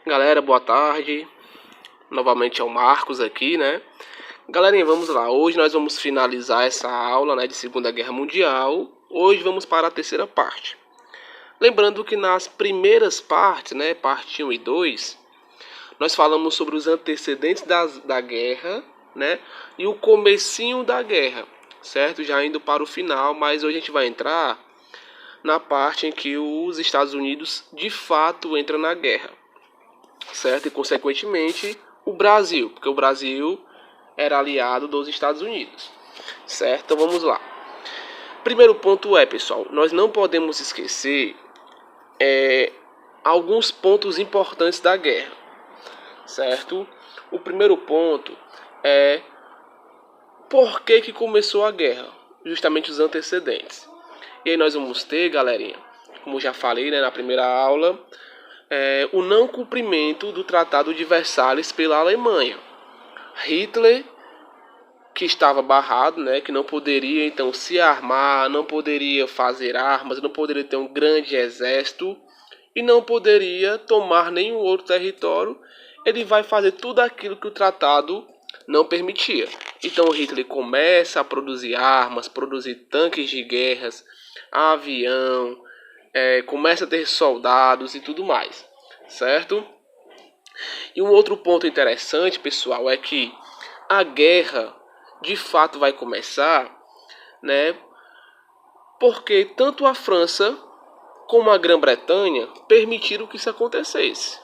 Galera, boa tarde. Novamente é o Marcos aqui, né? Galerinha, vamos lá. Hoje nós vamos finalizar essa aula, né, de Segunda Guerra Mundial. Hoje vamos para a terceira parte. Lembrando que nas primeiras partes, né, parte 1 e 2, nós falamos sobre os antecedentes da guerra, né, e o comecinho da guerra, certo? Já indo para o final, mas hoje a gente vai entrar na parte em que os Estados Unidos de fato entram na guerra, certo? E consequentemente o Brasil, porque o Brasil era aliado dos Estados Unidos, certo? Então vamos lá. Primeiro ponto é, pessoal, nós não podemos esquecer alguns pontos importantes da guerra, certo? O primeiro ponto é por que começou a guerra, justamente os antecedentes. E aí nós vamos ter, galerinha, como já falei, né, na primeira aula, o não cumprimento do Tratado de Versalhes pela Alemanha. Hitler, que estava barrado, né, que não poderia então se armar, não poderia fazer armas, não poderia ter um grande exército e não poderia tomar nenhum outro território, ele vai fazer tudo aquilo que o tratado não permitia. Então Hitler começa a produzir armas, produzir tanques de guerras, avião, começa a ter soldados e tudo mais, certo? E um outro ponto interessante, pessoal, é que a guerra de fato vai começar, né? Porque tanto a França como a Grã-Bretanha permitiram que isso acontecesse,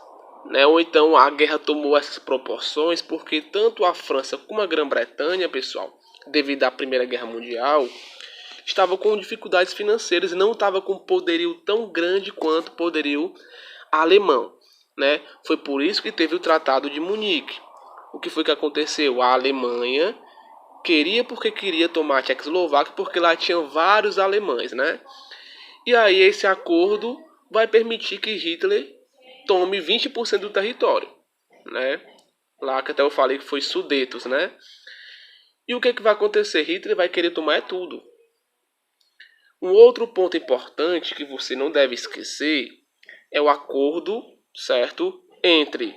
né? Ou então a guerra tomou essas proporções porque tanto a França como a Grã-Bretanha, pessoal, devido à Primeira Guerra Mundial, estavam com dificuldades financeiras e não estavam com poderio tão grande quanto o poderio alemão, né? Foi por isso que teve o Tratado de Munique. O que foi que aconteceu? A Alemanha queria tomar a Tchecoslováquia porque lá tinham vários alemães, né? E aí esse acordo vai permitir que Hitler tome 20% do território, né? Lá que até eu falei que foi Sudetos, né? E o que vai acontecer? Hitler vai querer tomar tudo. Um outro ponto importante que você não deve esquecer é o acordo, certo? Entre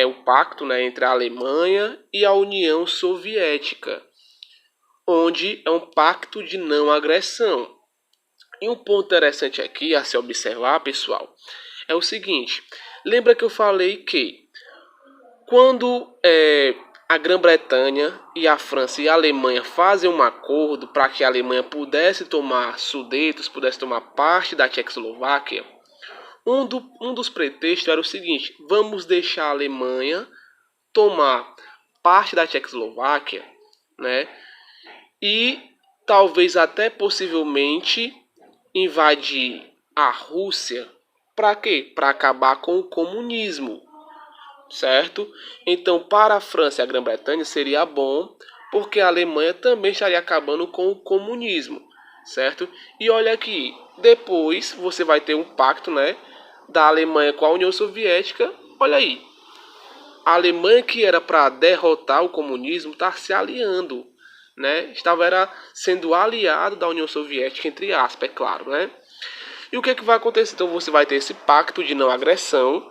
o pacto, né, entre a Alemanha e a União Soviética, onde é um pacto de não agressão. E um ponto interessante aqui a se observar, pessoal, é o seguinte: lembra que eu falei que quando a Grã-Bretanha e a França e a Alemanha fazem um acordo para que a Alemanha pudesse tomar Sudetos, pudesse tomar parte da Tchecoslováquia, um dos pretextos era o seguinte: vamos deixar a Alemanha tomar parte da Tchecoslováquia, né? E talvez até possivelmente invadir a Rússia. Para quê? Para acabar com o comunismo, certo? Então, para a França e a Grã-Bretanha seria bom, porque a Alemanha também estaria acabando com o comunismo, certo? E olha aqui, depois você vai ter um pacto, né, da Alemanha com a União Soviética. Olha aí, a Alemanha, que era para derrotar o comunismo, está se aliando, né? Estava sendo aliado da União Soviética, entre aspas, é claro, né? E o que vai acontecer? Então você vai ter esse pacto de não agressão,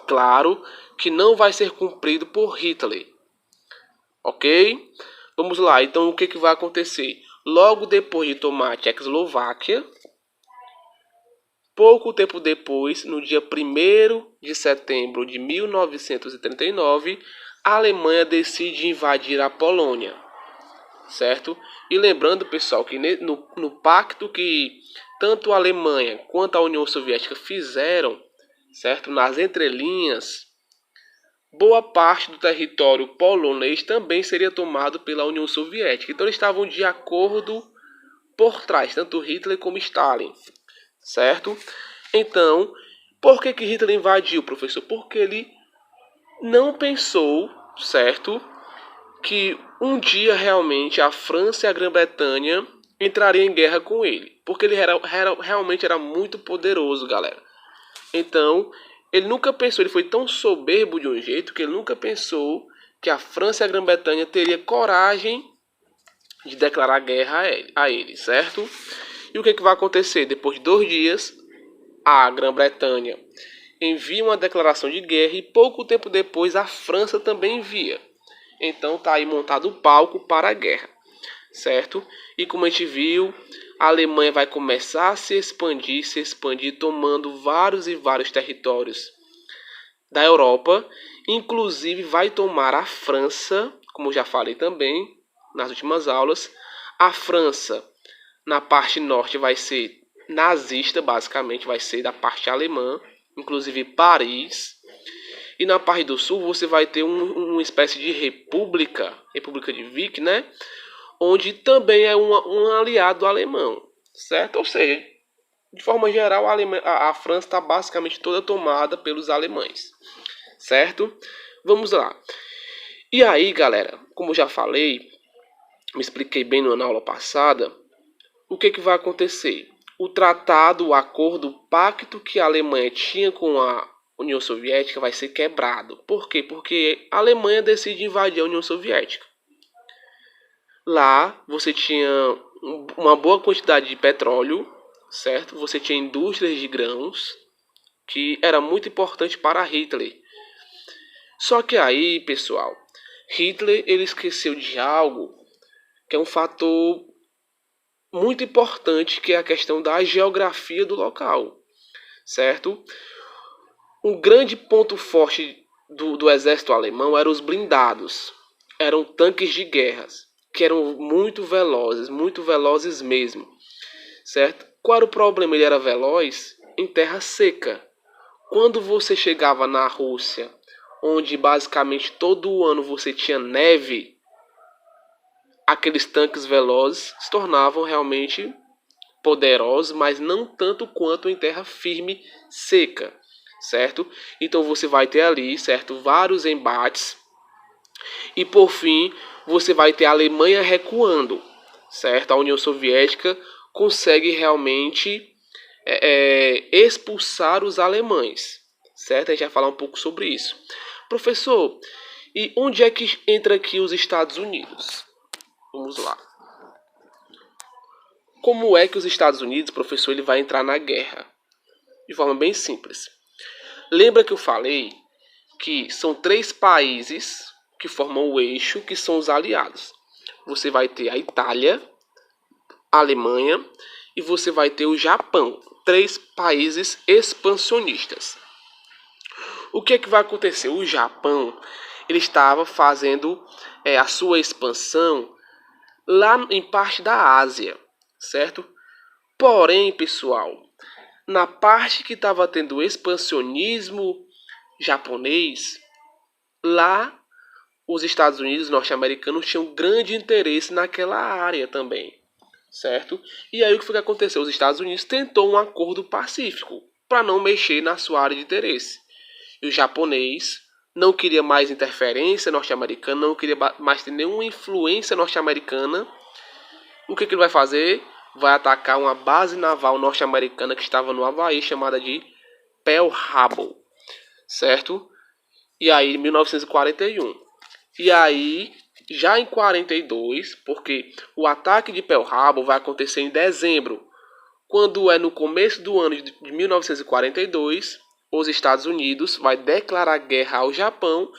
claro, que não vai ser cumprido por Hitler, ok? Vamos lá, então o que vai acontecer? Logo depois de tomar a Tchecoslováquia, pouco tempo depois, no dia 1º de setembro de 1939, a Alemanha decide invadir a Polônia, certo? E lembrando, pessoal, que no pacto que tanto a Alemanha quanto a União Soviética fizeram, certo? Nas entrelinhas, boa parte do território polonês também seria tomado pela União Soviética. Então eles estavam de acordo por trás, tanto Hitler como Stalin, certo? Então, por que Hitler invadiu, professor? Porque ele não pensou, certo, que um dia realmente a França e a Grã-Bretanha entrariam em guerra com ele. Porque ele realmente era muito poderoso, galera. Então, ele nunca pensou, ele foi tão soberbo de um jeito que ele nunca pensou que a França e a Grã-Bretanha teria coragem de declarar guerra a ele, certo? E o que vai acontecer? Depois de 2 dias, a Grã-Bretanha envia uma declaração de guerra e pouco tempo depois a França também envia. Então tá aí montado o palco para a guerra, certo? E como a gente viu, a Alemanha vai começar a se expandir, tomando vários e vários territórios da Europa, inclusive vai tomar a França, como já falei também nas últimas aulas. A França, na parte norte, vai ser nazista, basicamente, vai ser da parte alemã, inclusive Paris. E na parte do sul você vai ter uma espécie de república de Vic, né? Onde também é um aliado alemão, certo? Ou seja, de forma geral, a França está basicamente toda tomada pelos alemães, certo? Vamos lá. E aí, galera, como já falei, me expliquei bem na aula passada, o que vai acontecer? O tratado, o acordo, o pacto que a Alemanha tinha com a União Soviética vai ser quebrado. Por quê? Porque a Alemanha decide invadir a União Soviética. Lá você tinha uma boa quantidade de petróleo, certo? Você tinha indústrias de grãos, que era muito importante para Hitler. Só que aí, pessoal, Hitler ele esqueceu de algo que é um fator muito importante, que é a questão da geografia do local, certo? Um grande ponto forte do exército alemão eram os blindados. Eram tanques de guerras, que eram muito velozes mesmo, certo? Qual era o problema? Ele era veloz em terra seca. Quando você chegava na Rússia, onde basicamente todo ano você tinha neve, aqueles tanques velozes se tornavam realmente poderosos, mas não tanto quanto em terra firme, seca, certo? Então você vai ter ali, certo, vários embates e por fim você vai ter a Alemanha recuando, certo? A União Soviética consegue realmente expulsar os alemães, certo? A gente vai falar um pouco sobre isso. Professor, e onde é que entra aqui os Estados Unidos? Vamos lá. Como é que os Estados Unidos, professor, ele vai entrar na guerra? De forma bem simples. Lembra que eu falei que são 3 países que formam o eixo, que são os aliados. Você vai ter a Itália, a Alemanha e você vai ter o Japão. 3 países expansionistas. O que é que vai acontecer? O Japão ele estava fazendo a sua expansão lá em parte da Ásia, certo? Porém, pessoal, na parte que estava tendo expansionismo japonês, lá os Estados Unidos norte-americanos tinham grande interesse naquela área também, certo? E aí o que foi que aconteceu? Os Estados Unidos tentou um acordo pacífico para não mexer na sua área de interesse. E o japonês não queria mais interferência norte-americana, não queria mais ter nenhuma influência norte-americana. O que ele vai fazer? Vai atacar uma base naval norte-americana que estava no Havaí, chamada de Pearl Harbor, certo? E aí, em 1941. E aí, já em 42, porque o ataque de Pearl Harbor vai acontecer em dezembro, quando é no começo do ano de 1942, os Estados Unidos vai declarar guerra ao Japão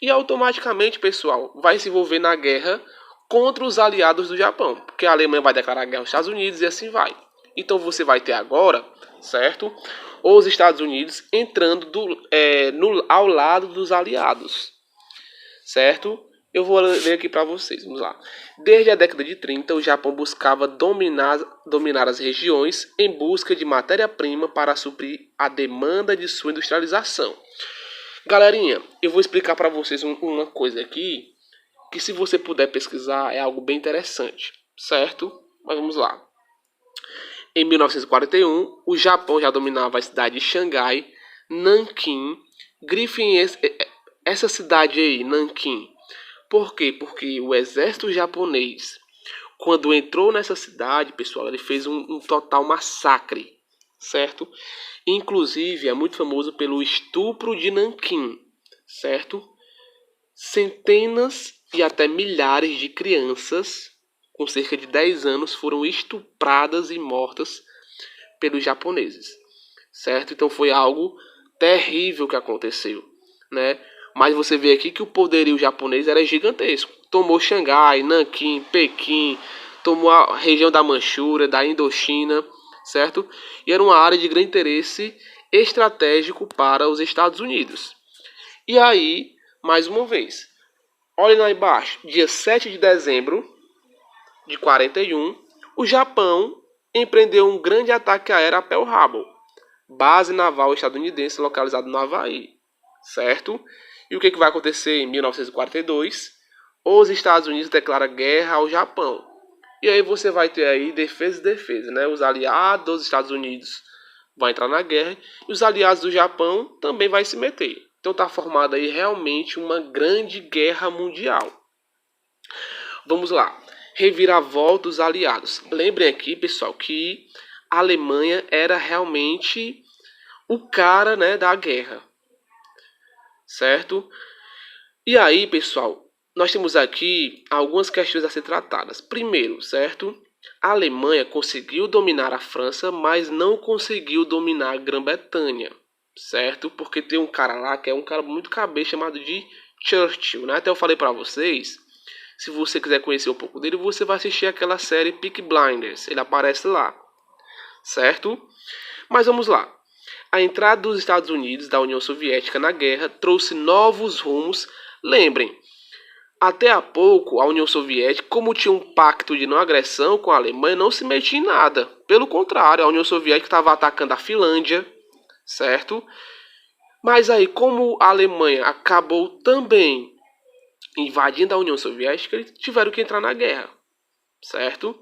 e automaticamente, pessoal, vai se envolver na guerra contra os aliados do Japão, porque a Alemanha vai declarar guerra aos Estados Unidos e assim vai. Então você vai ter agora, certo, os Estados Unidos entrando ao lado dos aliados, certo? Eu vou ler aqui para vocês, vamos lá. Desde a década de 30, o Japão buscava dominar as regiões em busca de matéria-prima para suprir a demanda de sua industrialização. Galerinha, eu vou explicar para vocês uma coisa aqui, que se você puder pesquisar é algo bem interessante, certo? Mas vamos lá. Em 1941, o Japão já dominava a cidade de Xangai, Nanquim, Griffin, essa cidade aí, Nanquim. Por quê? Porque o exército japonês, quando entrou nessa cidade, pessoal, ele fez um total massacre, certo? Inclusive, é muito famoso pelo estupro de Nanquim, certo? Centenas e até milhares de crianças com cerca de 10 anos foram estupradas e mortas pelos japoneses, certo? Então foi algo terrível que aconteceu, né? Mas você vê aqui que o poderio japonês era gigantesco. Tomou Xangai, Nanquim, Pequim, tomou a região da Manchúria, da Indochina, certo? E era uma área de grande interesse estratégico para os Estados Unidos. E aí, mais uma vez, olhem lá embaixo, dia 7 de dezembro de 41, o Japão empreendeu um grande ataque aéreo a Pearl Harbor, base naval estadunidense localizada no Havaí, certo? E o que vai acontecer em 1942? Os Estados Unidos declaram guerra ao Japão. E aí você vai ter aí defesa e defesa, né? Os aliados dos Estados Unidos vão entrar na guerra e os aliados do Japão também vai se meter. Então está formada aí realmente uma grande guerra mundial. Vamos lá. Reviravolta dos aliados. Lembrem aqui, pessoal, que a Alemanha era realmente o cara, né, da guerra. Certo? E aí, pessoal, nós temos aqui algumas questões a ser tratadas. Primeiro, certo? A Alemanha conseguiu dominar a França, mas não conseguiu dominar a Grã-Bretanha, certo? Porque tem um cara lá que é um cara muito cabeça chamado de Churchill, né? Até eu falei para vocês, se você quiser conhecer um pouco dele, você vai assistir aquela série Peaky Blinders, ele aparece lá, certo? Mas vamos lá. A entrada dos Estados Unidos da União Soviética na guerra trouxe novos rumos. Lembrem, até há pouco a União Soviética, como tinha um pacto de não agressão com a Alemanha, não se metia em nada. Pelo contrário, a União Soviética estava atacando a Finlândia, certo? Mas aí, como a Alemanha acabou também invadindo a União Soviética, eles tiveram que entrar na guerra, certo?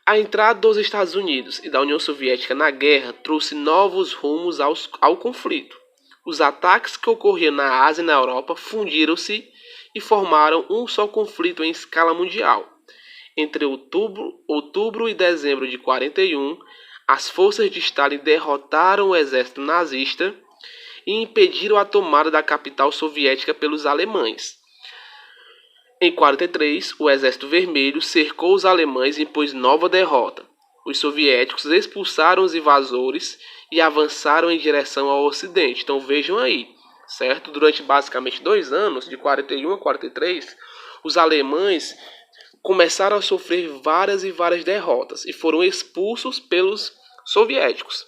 A entrada dos Estados Unidos e da União Soviética na guerra trouxe novos rumos ao conflito. Os ataques que ocorriam na Ásia e na Europa fundiram-se e formaram um só conflito em escala mundial. Entre outubro e dezembro de 41, as forças de Stalin derrotaram o exército nazista e impediram a tomada da capital soviética pelos alemães. Em 43, o Exército Vermelho cercou os alemães e impôs nova derrota. Os soviéticos expulsaram os invasores e avançaram em direção ao Ocidente. Então vejam aí, certo? Durante basicamente 2 anos, de 41 a 43, os alemães começaram a sofrer várias e várias derrotas e foram expulsos pelos soviéticos.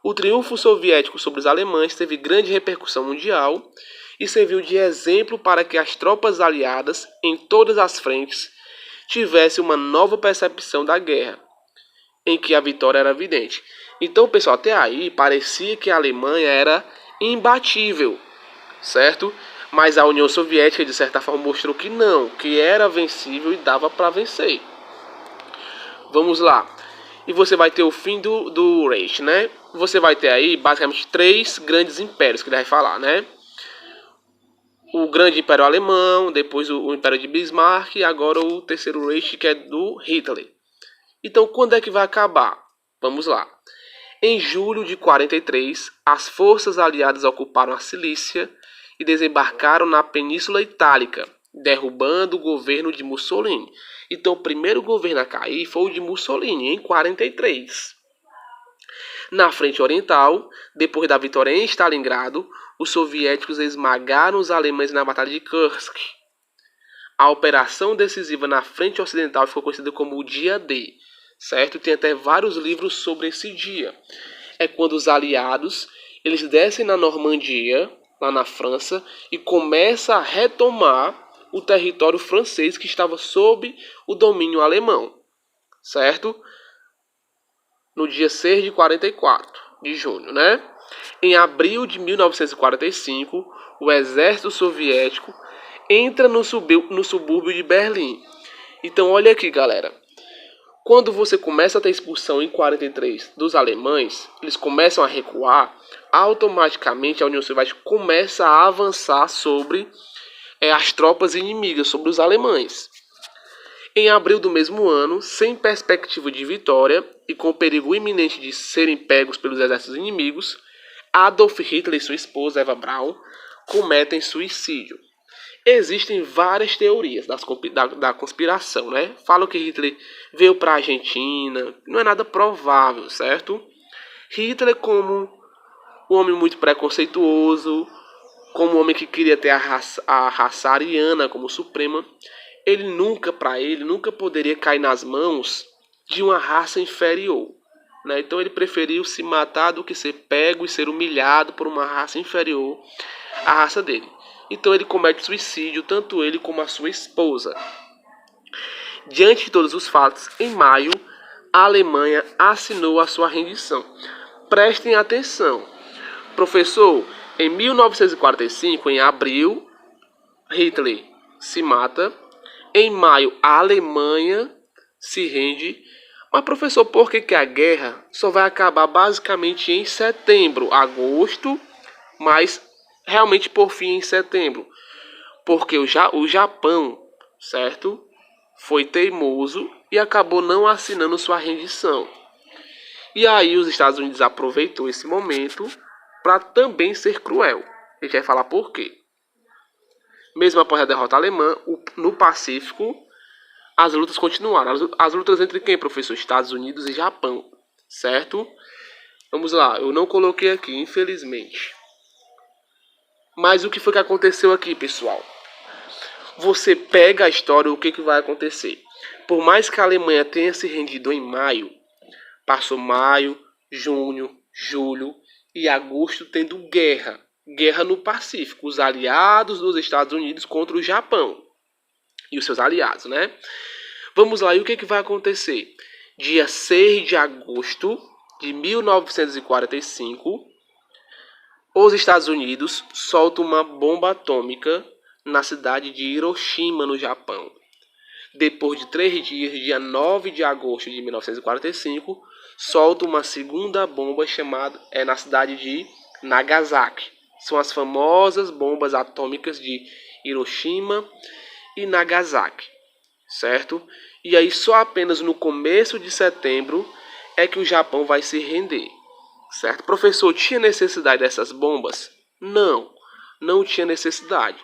O triunfo soviético sobre os alemães teve grande repercussão mundial e serviu de exemplo para que as tropas aliadas, em todas as frentes, tivessem uma nova percepção da guerra, em que a vitória era evidente. Então, pessoal, até aí parecia que a Alemanha era imbatível, certo? Mas a União Soviética, de certa forma, mostrou que não, que era vencível e dava para vencer. Vamos lá. E você vai ter o fim do Reich, né? Você vai ter aí, basicamente, 3 grandes impérios que ele vai falar, né? O grande Império Alemão, depois o Império de Bismarck e agora o terceiro Reich, que é do Hitler. Então, quando é que vai acabar? Vamos lá. Em julho de 43, as forças aliadas ocuparam a Cilícia e desembarcaram na Península Itálica, derrubando o governo de Mussolini. Então, o primeiro governo a cair foi o de Mussolini, em 43. Na frente oriental, depois da vitória em Stalingrado, os soviéticos esmagaram os alemães na Batalha de Kursk. A operação decisiva na frente ocidental ficou conhecida como o Dia D, certo? Tem até vários livros sobre esse dia. É quando os aliados eles descem na Normandia, lá na França, e começam a retomar o território francês que estava sob o domínio alemão, certo? No dia 6 de 44 de junho, né? Em abril de 1945, o exército soviético entra no subúrbio de Berlim. Então, olha aqui, galera. Quando você começa a ter expulsão em 43 dos alemães, eles começam a recuar, automaticamente a União Soviética começa a avançar sobre as tropas inimigas, sobre os alemães. Em abril do mesmo ano, sem perspectiva de vitória e com o perigo iminente de serem pegos pelos exércitos inimigos, Adolf Hitler e sua esposa Eva Braun cometem suicídio. Existem várias teorias da conspiração, né? Falam que Hitler veio para a Argentina, não é nada provável, certo? Hitler, como um homem muito preconceituoso, como um homem que queria ter a raça ariana como suprema. Ele nunca poderia cair nas mãos de uma raça inferior, né? Então ele preferiu se matar do que ser pego e ser humilhado por uma raça inferior à raça dele. Então ele comete suicídio, tanto ele como a sua esposa. Diante de todos os fatos, em maio, a Alemanha assinou a sua rendição. Prestem atenção. Professor, em 1945, em abril, Hitler se mata. Em maio, a Alemanha se rende. Mas, professor, por que a guerra só vai acabar basicamente em setembro, agosto, mas realmente por fim em setembro? Porque o Japão, certo? Foi teimoso e acabou não assinando sua rendição. E aí os Estados Unidos aproveitou esse momento para também ser cruel. A gente vai falar por quê. Mesmo após a derrota alemã, no Pacífico, as lutas continuaram. As lutas entre quem, professor? Estados Unidos e Japão, certo? Vamos lá, eu não coloquei aqui, infelizmente. Mas o que foi que aconteceu aqui, pessoal? Você pega a história, o que vai acontecer? Por mais que a Alemanha tenha se rendido em maio, passou maio, junho, julho e agosto tendo guerra. Guerra no Pacífico. Os aliados dos Estados Unidos contra o Japão. E os seus aliados, né? Vamos lá, e o que vai acontecer? Dia 6 de agosto de 1945, os Estados Unidos soltam uma bomba atômica na cidade de Hiroshima, no Japão. Depois de 3 dias, dia 9 de agosto de 1945, solta uma segunda bomba na cidade de Nagasaki. São as famosas bombas atômicas de Hiroshima e Nagasaki, certo? E aí só apenas no começo de setembro é que o Japão vai se render, certo? Professor, tinha necessidade dessas bombas? Não, não tinha necessidade,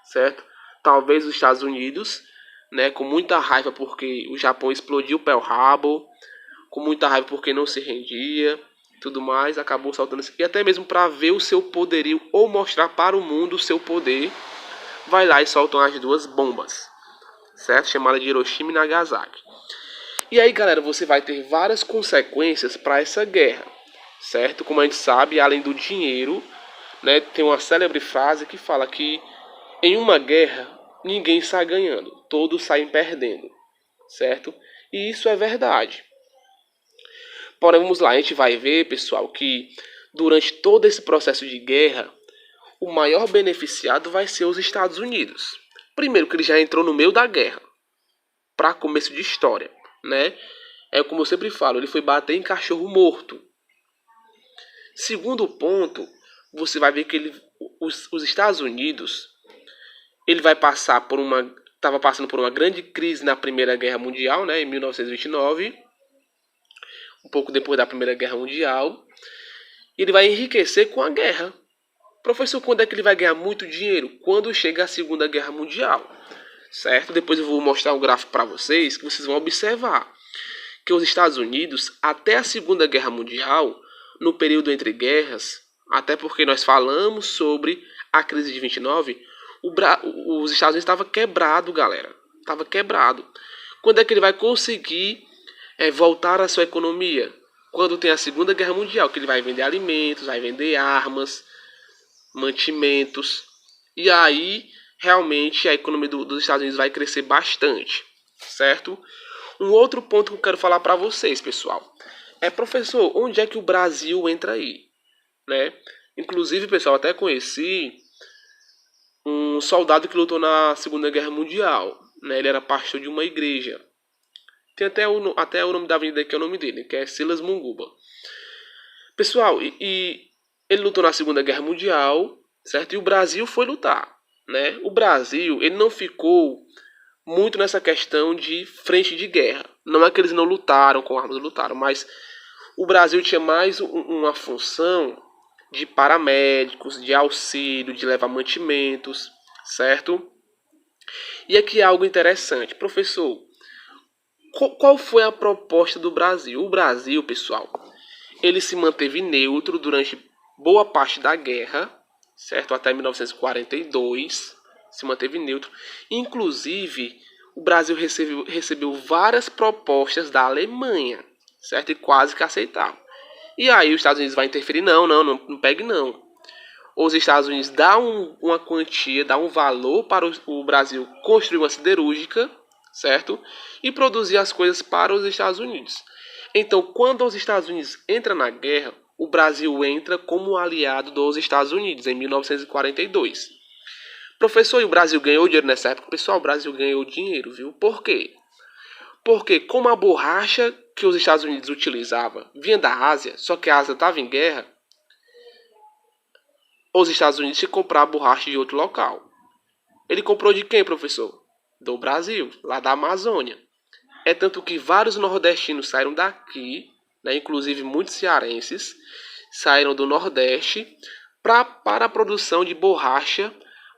certo? Talvez os Estados Unidos, né, com muita raiva porque o Japão explodiu Pearl Harbor, com muita raiva porque não se rendia, tudo mais, acabou soltando isso. E até mesmo para ver o seu poderio ou mostrar para o mundo o seu poder, vai lá e soltam as duas bombas, certo? Chamada de Hiroshima e Nagasaki. E aí, galera, você vai ter várias consequências para essa guerra, certo? Como a gente sabe, além do dinheiro, né, tem uma célebre frase que fala que em uma guerra ninguém sai ganhando, todos saem perdendo, certo? E isso é verdade. Porém, vamos lá, a gente vai ver, pessoal, que durante todo esse processo de guerra, o maior beneficiado vai ser os Estados Unidos. Primeiro, que ele já entrou no meio da guerra, para começo de história, né? É como eu sempre falo, ele foi bater em cachorro morto. Segundo ponto, você vai ver que os Estados Unidos, ele vai passar por estava passando por uma grande crise na Primeira Guerra Mundial, né, em 1929, um pouco depois da Primeira Guerra Mundial, e ele vai enriquecer com a guerra. Professor, quando é que ele vai ganhar muito dinheiro? Quando chega a Segunda Guerra Mundial, certo? Depois eu vou mostrar um gráfico para vocês, que vocês vão observar que os Estados Unidos, até a Segunda Guerra Mundial, no período entre guerras, até porque nós falamos sobre a crise de 29, os Estados Unidos estavam quebrado, galera. Estava quebrado. Quando é que ele vai conseguir voltar à sua economia? Quando tem a Segunda Guerra Mundial, que ele vai vender alimentos, vai vender armas, mantimentos. E aí, realmente, a economia dos Estados Unidos vai crescer bastante, certo? Um outro ponto que eu quero falar para vocês, pessoal, professor, onde é que o Brasil entra aí? Né? Inclusive, pessoal, até conheci um soldado que lutou na Segunda Guerra Mundial. Né? Ele era pastor de uma igreja. Tem até o nome da avenida aqui, é o nome dele, que é Silas Munguba. Pessoal, e ele lutou na Segunda Guerra Mundial, certo? E o Brasil foi lutar, né? O Brasil, ele não ficou muito nessa questão de frente de guerra. Não é que eles não lutaram com armas, lutaram, mas o Brasil tinha mais uma função de paramédicos, de auxílio, de levar mantimentos, certo? E aqui é algo interessante. Professor, qual foi a proposta do Brasil? O Brasil, pessoal, ele se manteve neutro durante boa parte da guerra, certo? Até 1942 se manteve neutro. Inclusive, o Brasil recebeu várias propostas da Alemanha, certo? E quase que aceitaram. E aí os Estados Unidos vai interferir? Não pegue não. Os Estados Unidos dão uma quantia, dá um valor para o Brasil construir uma siderúrgica, certo? E produzir as coisas para os Estados Unidos. Então, quando os Estados Unidos entram na guerra, o Brasil entra como aliado dos Estados Unidos, em 1942. Professor, e o Brasil ganhou dinheiro nessa época? Pessoal, o Brasil ganhou dinheiro, viu? Por quê? Porque como a borracha que os Estados Unidos utilizavam vinha da Ásia, só que a Ásia estava em guerra, os Estados Unidos tinham que comprar a borracha de outro local. Ele comprou de quem, professor? Do Brasil, lá da Amazônia. É tanto que vários nordestinos saíram daqui, né, inclusive muitos cearenses, saíram do Nordeste para a produção de borracha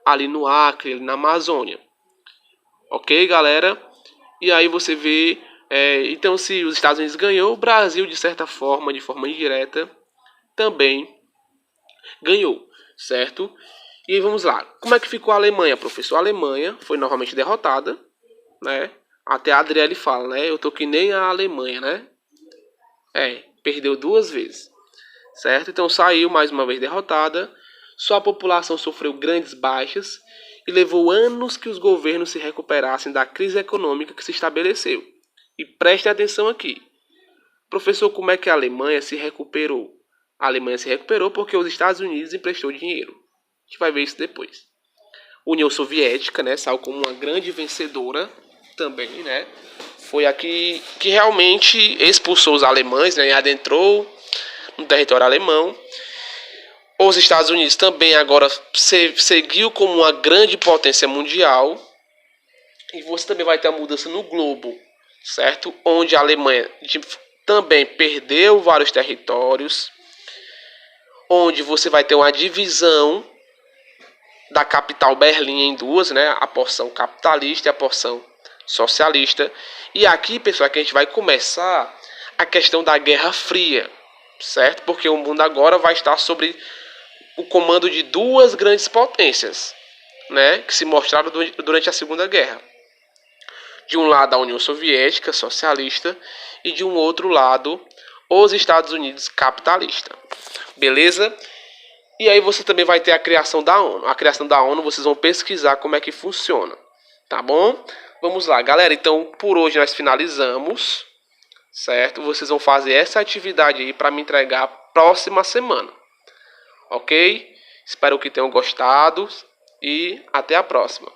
ali no Acre, ali na Amazônia. Ok, galera? E aí você vê, então se os Estados Unidos ganhou, o Brasil de certa forma, de forma indireta, também ganhou, certo? E vamos lá, como é que ficou a Alemanha, professor? A Alemanha foi novamente derrotada, né? Até a Adriele fala, né? Eu tô que nem a Alemanha, né? Perdeu 2 vezes, certo? Então saiu mais uma vez derrotada, sua população sofreu grandes baixas e levou anos que os governos se recuperassem da crise econômica que se estabeleceu. E preste atenção aqui. Professor, como é que a Alemanha se recuperou? A Alemanha se recuperou porque os Estados Unidos emprestou dinheiro. A gente vai ver isso depois. A União Soviética, né, saiu como uma grande vencedora também, né? Foi a que realmente expulsou os alemães, né, e adentrou no território alemão. Os Estados Unidos também agora seguiu como uma grande potência mundial. E você também vai ter a mudança no globo, certo? Onde a Alemanha também perdeu vários territórios. Onde você vai ter uma divisão da capital Berlim em duas, né? A porção capitalista e a porção socialista. E aqui, pessoal, que a gente vai começar a questão da Guerra Fria, certo? Porque o mundo agora vai estar sobre o comando de duas grandes potências, né? Que se mostraram durante a Segunda Guerra. De um lado a União Soviética socialista e de um outro lado os Estados Unidos capitalista. Beleza? E aí você também vai ter a criação da ONU. A criação da ONU vocês vão pesquisar como é que funciona. Tá bom? Vamos lá, galera. Então, por hoje nós finalizamos. Certo? Vocês vão fazer essa atividade aí para me entregar próxima semana. Ok? Espero que tenham gostado. E até a próxima.